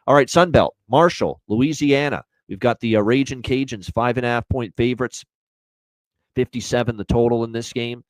All right, Sunbelt, Marshall, Louisiana. We've got the Ragin' Cajuns, 5.5-point favorites, 57 the total in this game.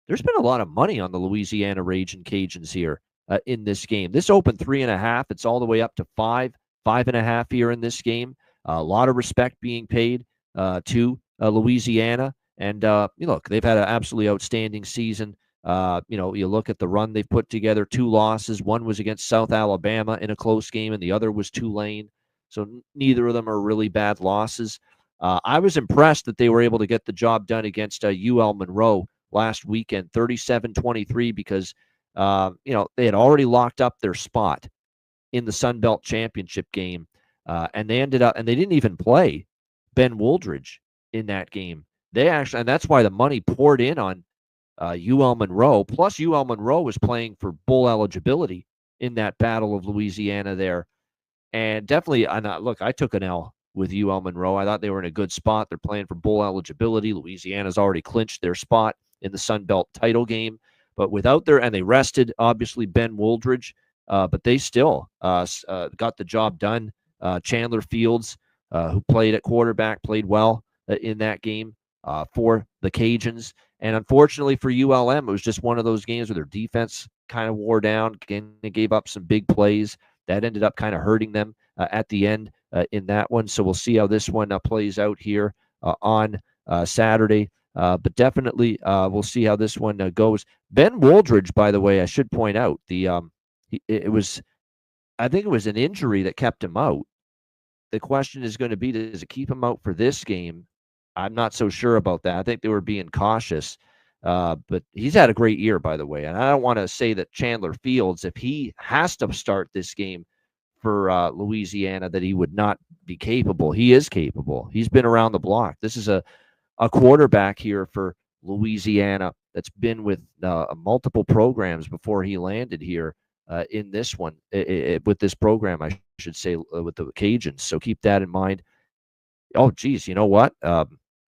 There's been a lot of money on the Louisiana Ragin' Cajuns here in this game. This opened 3.5. It's all the way up to 5.5 here in this game. A lot of respect being paid to Louisiana. And, look, they've had an absolutely outstanding season. You look at the run they've put together, 2 losses. One was against South Alabama in a close game, and the other was Tulane. So neither of them are really bad losses. I was impressed that they were able to get the job done against UL Monroe last weekend, 37-23, because, they had already locked up their spot in the Sunbelt Championship game. And they ended up, and they didn't even play Ben Wooldridge in that game. And that's why the money poured in on UL Monroe. Plus, UL Monroe was playing for bowl eligibility in that Battle of Louisiana there. And definitely, I took an L with UL Monroe. I thought they were in a good spot. They're playing for bowl eligibility. Louisiana's already clinched their spot in the Sunbelt title game. But and they rested, obviously, Ben Wooldridge, but they still got the job done. Chandler Fields, who played at quarterback, played well in that game for the Cajuns. And unfortunately for ULM, it was just one of those games where their defense kind of wore down. Again, they gave up some big plays. That ended up kind of hurting them at the end in that one. So we'll see how this one plays out here on Saturday. But definitely we'll see how this one goes. Ben Wooldridge, by the way, I should point out, I think it was an injury that kept him out. The question is going to be, does it keep him out for this game? I'm not so sure about that. I think they were being cautious. But he's had a great year, by the way. And I don't want to say that Chandler Fields, if he has to start this game for Louisiana, that he would not be capable. He is capable. He's been around the block. This is a quarterback here for Louisiana that's been with multiple programs before he landed here in this one, with this program, I should say, with the Cajuns. So keep that in mind. Oh, geez, you know what?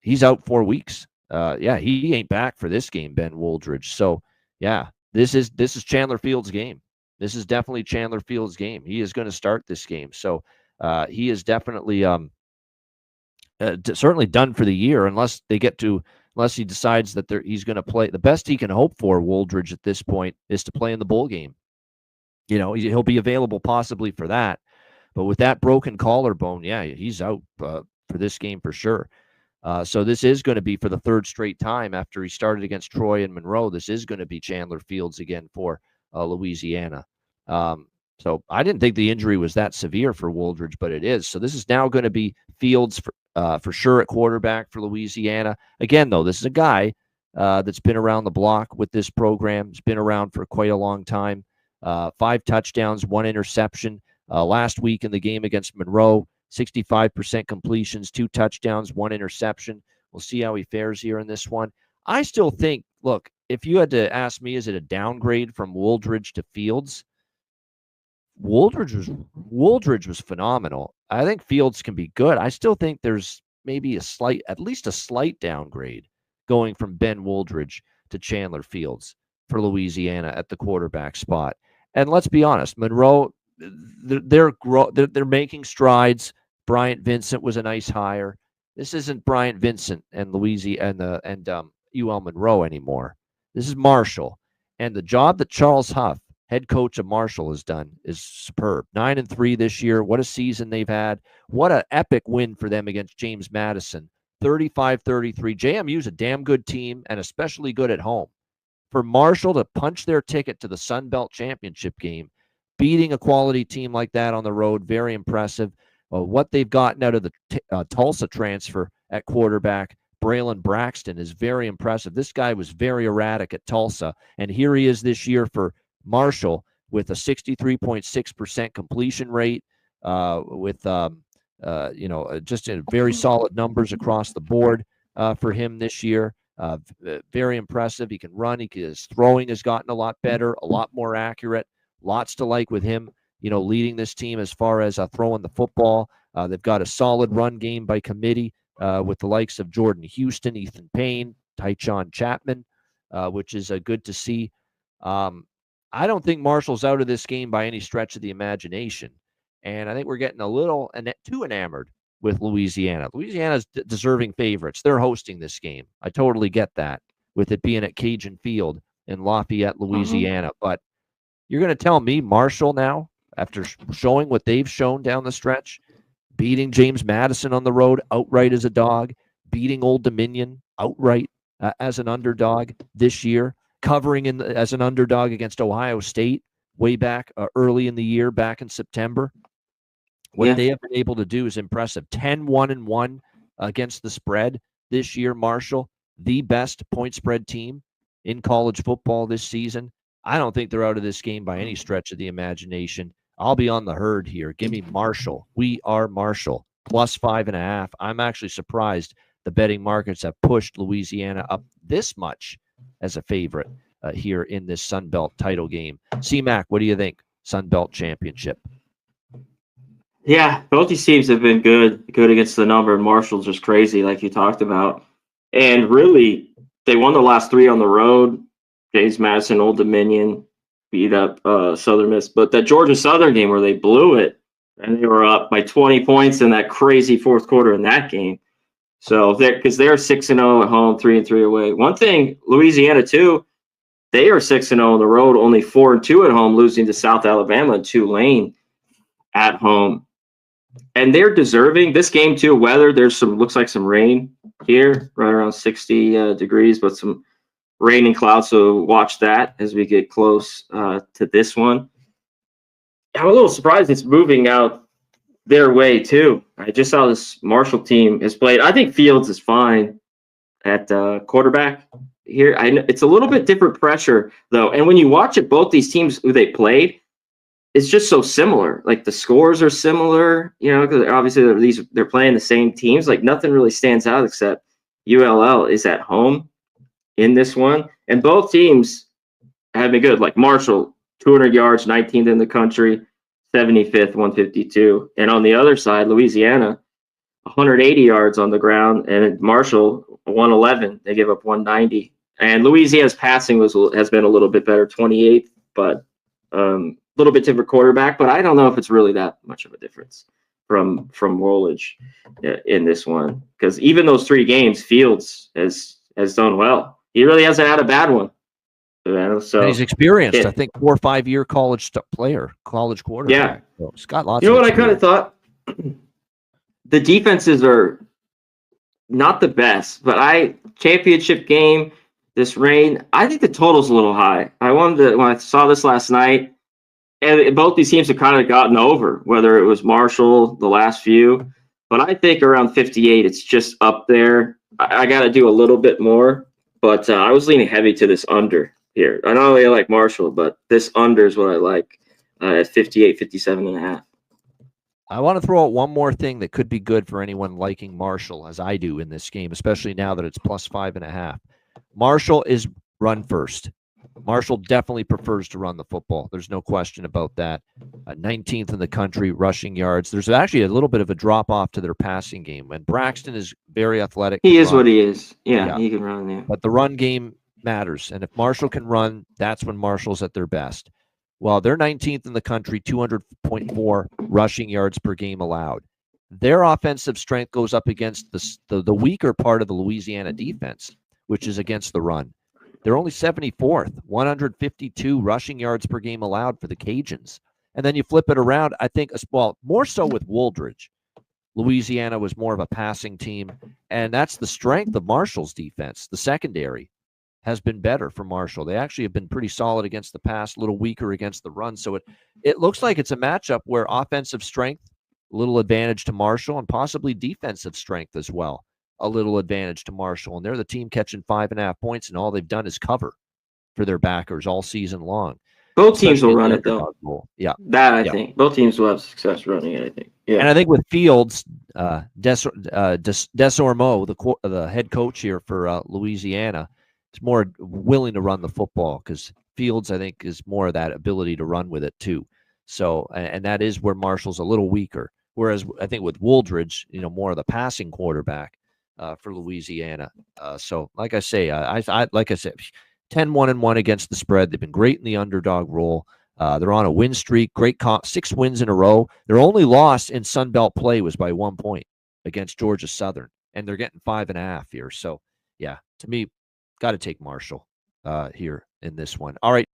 He's out 4 weeks. He ain't back for this game, Ben Wooldridge. So, yeah, this is Chandler Fields' game. This is definitely Chandler Fields' game. He is going to start this game. So he is definitely certainly done for the year, unless he decides that he's going to play. The best he can hope for, Wooldridge, at this point, is to play in the bowl game. He'll be available possibly for that. But with that broken collarbone, he's out for this game for sure. So this is going to be for the third straight time after he started against Troy and Monroe. This is going to be Chandler Fields again for Louisiana. So I didn't think the injury was that severe for Wooldridge, but it is. So this is now going to be Fields for sure at quarterback for Louisiana. Again, though, this is a guy that's been around the block with this program. He's been around for quite a long time. 5 touchdowns, 1 interception. Last week in the game against Monroe, 65% completions, 2 touchdowns, 1 interception. We'll see how he fares here in this one. I still think, look, if you had to ask me, is it a downgrade from Wooldridge to Fields? Wooldridge was phenomenal. I think Fields can be good. I still think there's maybe at least a slight downgrade going from Ben Wooldridge to Chandler Fields for Louisiana at the quarterback spot. And let's be honest, Monroe, they're making strides. Bryant Vincent was a nice hire. This isn't Bryant Vincent and Louisiana and UL Monroe anymore. This is Marshall, and the job that Charles Huff, head coach of Marshall, has done is superb. 9-3 this year. What a season they've had. What an epic win for them against James Madison. 35-33. JMU's a damn good team, and especially good at home. For Marshall to punch their ticket to the Sunbelt Championship game, beating a quality team like that on the road, very impressive. What they've gotten out of the Tulsa transfer at quarterback, Braylon Braxton, is very impressive. This guy was very erratic at Tulsa, and here he is this year for Marshall with a 63.6% completion rate, with just very solid numbers across the board for him this year. Very impressive. He can run. His throwing has gotten a lot better, a lot more accurate. Lots to like with him, leading this team as far as throwing the football. They've got a solid run game by committee with the likes of Jordan Houston, Ethan Payne, Tychon Chapman, which is good to see. I don't think Marshall's out of this game by any stretch of the imagination. And I think we're getting a little too enamored with Louisiana. Louisiana's deserving favorites. They're hosting this game. I totally get that with it being at Cajun Field in Lafayette, Louisiana. But you're going to tell me Marshall now, after showing what they've shown down the stretch, beating James Madison on the road outright as a dog, beating Old Dominion outright as an underdog this year, covering as an underdog against Ohio State way back early in the year, back in September. What they have been able to do is impressive. 10-1-1 against the spread this year, Marshall, the best point spread team in college football this season. I don't think they're out of this game by any stretch of the imagination. I'll be on the herd here. Give me Marshall. We are Marshall. Plus 5.5. I'm actually surprised the betting markets have pushed Louisiana up this much as a favorite here in this Sunbelt title game. C-Mac, what do you think? Sunbelt Championship. Yeah, both these teams have been good against the number, and Marshall's just crazy, like you talked about. And really, they won the last 3 on the road. James Madison, Old Dominion, beat up Southern Miss. But that Georgia Southern game where they blew it, and they were up by 20 points in that crazy fourth quarter in that game. So because they're 6-0 at home, 3-3 away. One thing, Louisiana too, they are 6-0 on the road, only 4-2 at home, losing to South Alabama and Tulane at home. And they're deserving this game too. Weather, looks like some rain here, right around 60 degrees, but some rain and clouds. So watch that as we get close to this one. I'm a little surprised it's moving out their way too. I just saw this Marshall team has played. I think Fields is fine at quarterback here. I know it's a little bit different pressure though. And when you watch it, both these teams who they played, it's just so similar. Like the scores are similar, because obviously they're playing the same teams. Like nothing really stands out except ULL is at home in this one. And both teams have been good. Like Marshall, 200 yards, 19th in the country, 75th, 152. And on the other side, Louisiana, 180 yards on the ground, and Marshall, 111. They give up 190. And Louisiana's passing has been a little bit better, 28th, but little bit different quarterback, but I don't know if it's really that much of a difference from Woolwich in this one, because even those 3 games, Fields has done well. He really hasn't had a bad one. So and he's experienced. I think 4 or 5 year college quarterback. Yeah, so he's got lots. What I kind of thought, the defenses are not the best, but championship game, this rain, I think the total's a little high. When I saw this last night. And both these teams have kind of gotten over, whether it was Marshall, the last few. But I think around 58, it's just up there. I got to do a little bit more. But I was leaning heavy to this under here. I not only like Marshall, but this under is what I like at 58, 57.5. I want to throw out one more thing that could be good for anyone liking Marshall, as I do in this game, especially now that it's plus 5.5. Marshall is run first. Marshall definitely prefers to run the football. There's no question about that. 19th in the country, rushing yards. There's actually a little bit of a drop-off to their passing game. And Braxton is very athletic. He is what he is. Yeah, he can run there. But the run game matters. And if Marshall can run, that's when Marshall's at their best. Well, they're 19th in the country, 200.4 rushing yards per game allowed. Their offensive strength goes up against the weaker part of the Louisiana defense, which is against the run. They're only 74th, 152 rushing yards per game allowed for the Cajuns. And then you flip it around, I think, well, more so with Wooldridge. Louisiana was more of a passing team, and that's the strength of Marshall's defense. The secondary has been better for Marshall. They actually have been pretty solid against the pass, a little weaker against the run. So it looks like it's a matchup where offensive strength, a little advantage to Marshall, and possibly defensive strength as well. A little advantage to Marshall, and they're the team catching 5.5 points, and all they've done is cover for their backers all season long. Both teams will run it though. Yeah, I think both teams will have success running it. I think. Yeah, and I think with Fields, Desormeaux, the head coach here for Louisiana, is more willing to run the football because Fields, I think, is more of that ability to run with it too. So, and that is where Marshall's a little weaker. Whereas I think with Wooldridge, more of the passing quarterback. For Louisiana. So like I say, I 10-1-1 against the spread. They've been great in the underdog role. They're on a win streak. Great 6 wins in a row. Their only loss in Sunbelt play was by 1 point against Georgia Southern, and they're getting 5.5 here. So, yeah, to me, got to take Marshall here in this one. All right.